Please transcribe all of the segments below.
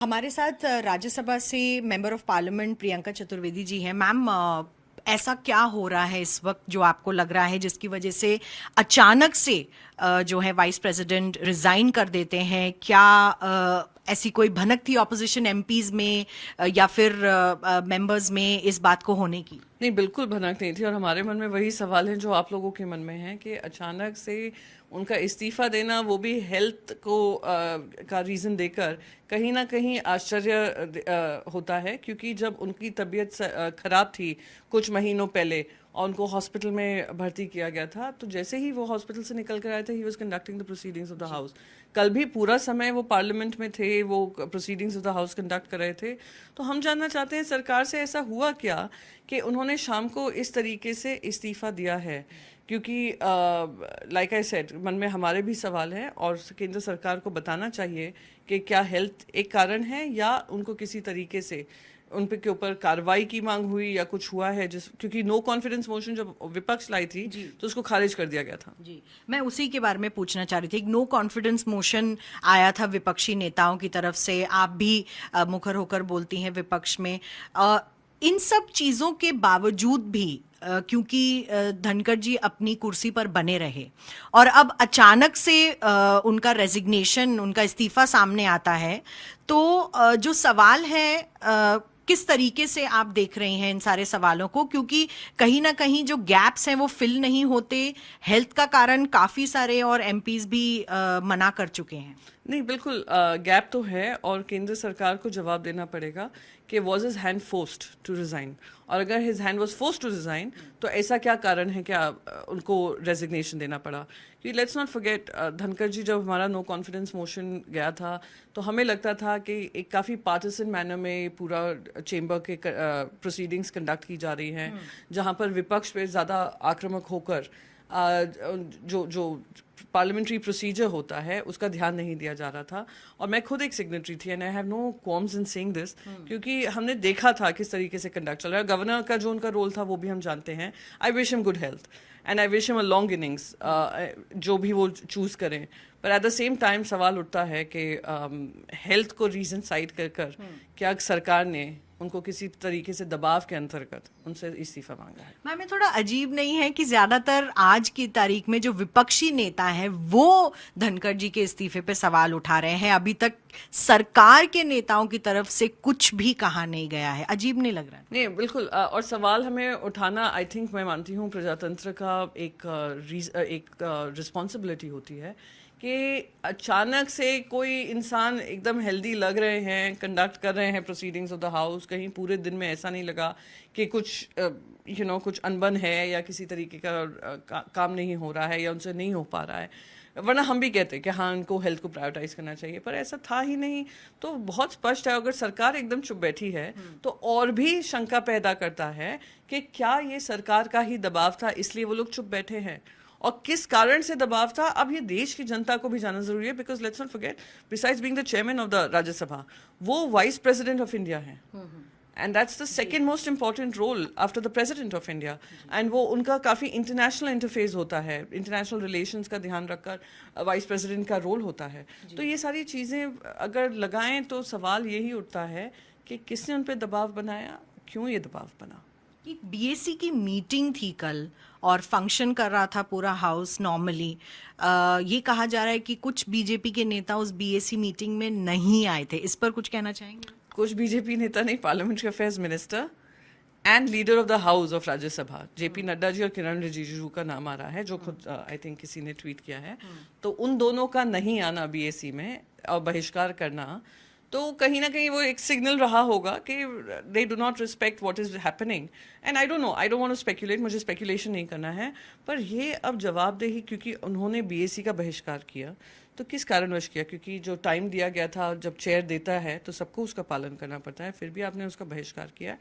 हमारे साथ राज्यसभा से member of parliament Priyanka Chaturvedi ji हैं। मैम, ऐसा क्या हो रहा है इस वक्त जो आपको लग रहा है जिसकी वजह से अचानक से जो है वाइस प्रेसिडेंट रिजाइन कर देते हैं? क्या ऐसी कोई भनक थी ऑपोजिशन एमपीज में या फिर मेंबर्स में इस बात को होने की? नहीं, बिल्कुल भनक नहीं थी और हमारे मन में वही सवाल है जो आप लोगों के मन में है कि अचानक से उनका इस्तीफा देना, वो भी हेल्थ को का रीज़न देकर, कहीं ना कहीं आश्चर्य होता है। क्योंकि जब उनकी तबीयत खराब थी कुछ महीनों पहले और उनको हॉस्पिटल में भर्ती किया गया था, तो जैसे ही वो हॉस्पिटल से निकल कर आए थे, he was conducting the proceedings of the house. कल भी पूरा समय वो पार्लियामेंट में थे, वो proceedings of the house conduct कर रहे थे। तो हम जानना चाहते हैं सरकार से ऐसा हुआ क्या कि उन्होंने शाम को इस तरीके से इस्तीफा दिया है। क्योंकि लाइक आई सेड, मन में हमारे भी सवाल हैं और केंद्र सरकार को बताना चाहिए कि क्या हेल्थ एक कारण है या उनको किसी तरीके से उन पे के ऊपर कार्रवाई की मांग हुई या कुछ हुआ है। क्योंकि नो कॉन्फिडेंस मोशन जब विपक्ष लाई थी तो उसको खारिज कर दिया गया था। जी, मैं उसी के बारे में पूछना चाह रही थी। एक नो कॉन्फिडेंस मोशन आया था विपक्षी नेताओं की तरफ से, आप भी मुखर होकर बोलती हैं विपक्ष में। इन सब चीजों के बावजूद भी क्योंकि धनखड़ जी अपनी कुर्सी पर बने रहे और अब अचानक से उनका रेजिग्नेशन, उनका इस्तीफा सामने आता है, तो जो सवाल है किस तरीके से आप देख रहे हैं इन सारे सवालों को? क्योंकि कहीं ना कहीं जो गैप्स हैं वो फिल नहीं होते। हेल्थ का कारण काफी सारे और एमपीज भी मना कर चुके हैं। नहीं, बिल्कुल गैप तो है और केंद्र सरकार को जवाब देना पड़ेगा कि was his hand forced to resign, और अगर his hand was forced to resign तो ऐसा क्या कारण है क्या उनको रेजिग्नेशन देना पड़ा। क्योंकि लेट्स नॉट फॉरगेट, धनखड़ जी जब हमारा नो कॉन्फिडेंस मोशन गया था तो हमें लगता था कि एक काफ़ी पार्टिसन मैनर में पूरा चेंबर के प्रोसीडिंग्स कंडक्ट की जा रही हैं, जहाँ पर विपक्ष पे ज़्यादा आक्रामक होकर जो पार्लियामेंट्री प्रोसीजर होता है उसका ध्यान नहीं दिया जा रहा था। और मैं खुद एक सिग्नेटरी थी and I have no qualms in saying this, क्योंकि हमने देखा था किस तरीके से कंडक्ट चल रहा है। गवर्नर का जो उनका रोल था वो भी हम जानते हैं। I wish him good health and I wish him a long innings, जो भी वो चूज करें। पर एट द सेम टाइम सवाल उठता है कि हेल्थ को रीजन साइड कर कर क्या सरकार ने उनको किसी तरीके से दबाव के अंतर्गत उनसे इस्तीफा मांगा है। मैम, ये थोड़ा अजीब नहीं है कि ज्यादातर आज की तारीख में जो विपक्षी नेता हैं वो धनखड़ जी के इस्तीफे पे सवाल उठा रहे हैं? अभी तक सरकार के नेताओं की तरफ से कुछ भी कहा नहीं गया है। अजीब नहीं लग रहा है? नहीं, बिल्कुल और सवाल हमें उठाना, आई थिंक, मैं मानती हूँ प्रजातंत्र का एक रिस्पॉन्सिबिलिटी होती है कि अचानक से कोई इंसान एकदम हेल्दी लग रहे हैं, कंडक्ट कर रहे हैं प्रोसीडिंग्स ऑफ द हाउस, कहीं पूरे दिन में ऐसा नहीं लगा कि कुछ कुछ अनबन है या किसी तरीके का काम नहीं हो रहा है या उनसे नहीं हो पा रहा है। वरना हम भी कहते हैं कि हाँ, उनको हेल्थ को प्रायोरिटाइज करना चाहिए, पर ऐसा था ही नहीं। तो बहुत स्पष्ट है, अगर सरकार एकदम चुप बैठी है तो और भी शंका पैदा करता है कि क्या ये सरकार का ही दबाव था इसलिए वो लोग चुप बैठे हैं, और किस कारण से दबाव था। अब ये देश की जनता को भी जानना जरूरी है, because let's not forget, besides being the chairman of the Rajya Sabha, वो वाइस प्रेसिडेंट ऑफ इंडिया है and that's the second most important role after the president of India. And वो उनका काफ़ी इंटरनेशनल इंटरफेस होता है, इंटरनेशनल रिलेशंस का ध्यान रखकर वाइस प्रेसिडेंट का रोल होता है। तो ये सारी चीज़ें अगर लगाएं तो सवाल यही उठता है कि किसने उन पर दबाव बनाया, क्यों ये दबाव बना। एक बीएससी की मीटिंग थी कल और फंक्शन कर रहा था पूरा हाउस नॉर्मली। ये कहा जा रहा है कि कुछ बीजेपी के नेता उस बीएससी मीटिंग में नहीं आए थे। इस पर कुछ कहना चाहेंगे? कुछ बीजेपी नेता नहीं, parliamentary affairs minister and leader of the house of Rajya Sabha JP Nadda ji और किरण रिजिजू का नाम आ रहा है, जो खुद आई थिंक किसी ने ट्वीट किया है। तो उन दोनों का नहीं आना बीएससी में और बहिष्कार करना, तो कहीं ना कहीं वो एक सिग्नल रहा होगा कि they do not respect what is happening. And I don't know, I don't want to speculate, मुझे स्पेकुलेशन नहीं करना है, पर ये अब जवाबदेही, क्योंकि उन्होंने बीएससी का बहिष्कार किया तो किस कारणवश किया? क्योंकि जो टाइम दिया गया था, जब चेयर देता है तो सबको उसका पालन करना पड़ता है, फिर भी आपने उसका बहिष्कार किया,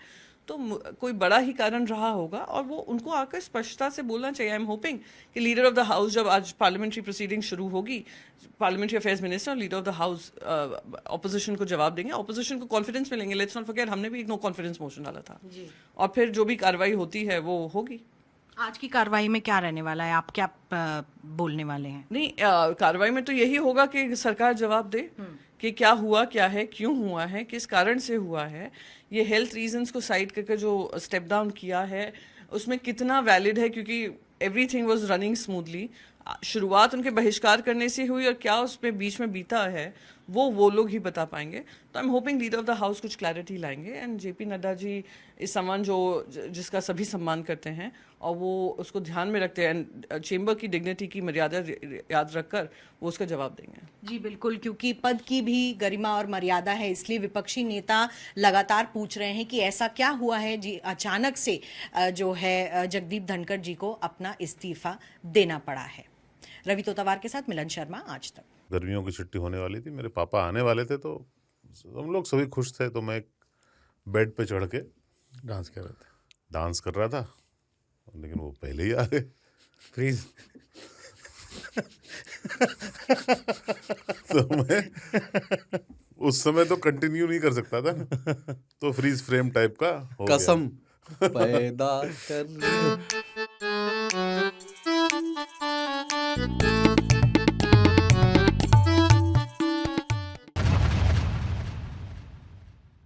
तो कोई बड़ा ही कारण रहा होगा और वो उनको आकर स्पष्टता से बोलना चाहिए। आई एम होपिंग कि लीडर ऑफ द हाउस, जब आज पार्लियामेंट्री प्रोसीडिंग शुरू होगी, पार्लियामेंट्री अफेयर्स मिनिस्टर और leader of the house opposition को जवाब देंगे, ऑपोजिशन को कॉन्फिडेंस मिलेंगे। लेट्स नॉट फॉरगेट, हमने भी एक नो कॉन्फिडेंस मोशन डाला था और फिर जो भी कार्रवाई होती है वो होगी। आज की कार्रवाई में क्या रहने वाला है? आप क्या बोलने वाले हैं? नहीं, कार्रवाई में तो यही होगा कि सरकार जवाब दे कि क्या हुआ, क्या है, क्यों हुआ है, किस कारण से हुआ है। ये हेल्थ रीजंस को साइड करके जो स्टेप डाउन किया है उसमें कितना वैलिड है, क्योंकि एवरीथिंग वाज रनिंग स्मूथली। शुरुआत उनके बहिष्कार करने से हुई और क्या उसमें बीच में बीता है वो लोग ही बता पाएंगे। तो I am hoping leader of the house कुछ क्लैरिटी लाएंगे। एंड जेपी नड्डा जी इस सम्मान जिसका सभी सम्मान करते हैं और वो उसको ध्यान में रखते हैं एंड चेंबर की डिग्निटी की मर्यादा याद रखकर वो उसका जवाब देंगे। जी बिल्कुल, क्योंकि पद की भी गरिमा और मर्यादा है, इसलिए विपक्षी नेता लगातार पूछ रहे हैं कि ऐसा क्या हुआ है जी अचानक से जो है जगदीप धनखड़ जी को अपना इस्तीफा देना पड़ा है। रवि तोतावार के साथ मिलन शर्मा, आज तक। गर्मियों की छुट्टी होने वाली थी, मेरे पापा आने वाले थे, तो हम लोग सभी खुश थे। तो मैं एक बेड पे चढ़ के डांस कर रहे थे, डांस कर रहा था, लेकिन वो पहले ही आ गए। फ्रीज। तो मैं उस समय तो कंटिन्यू नहीं कर सकता था ना, तो फ्रीज फ्रेम टाइप का हो गया। कसम पैदा कर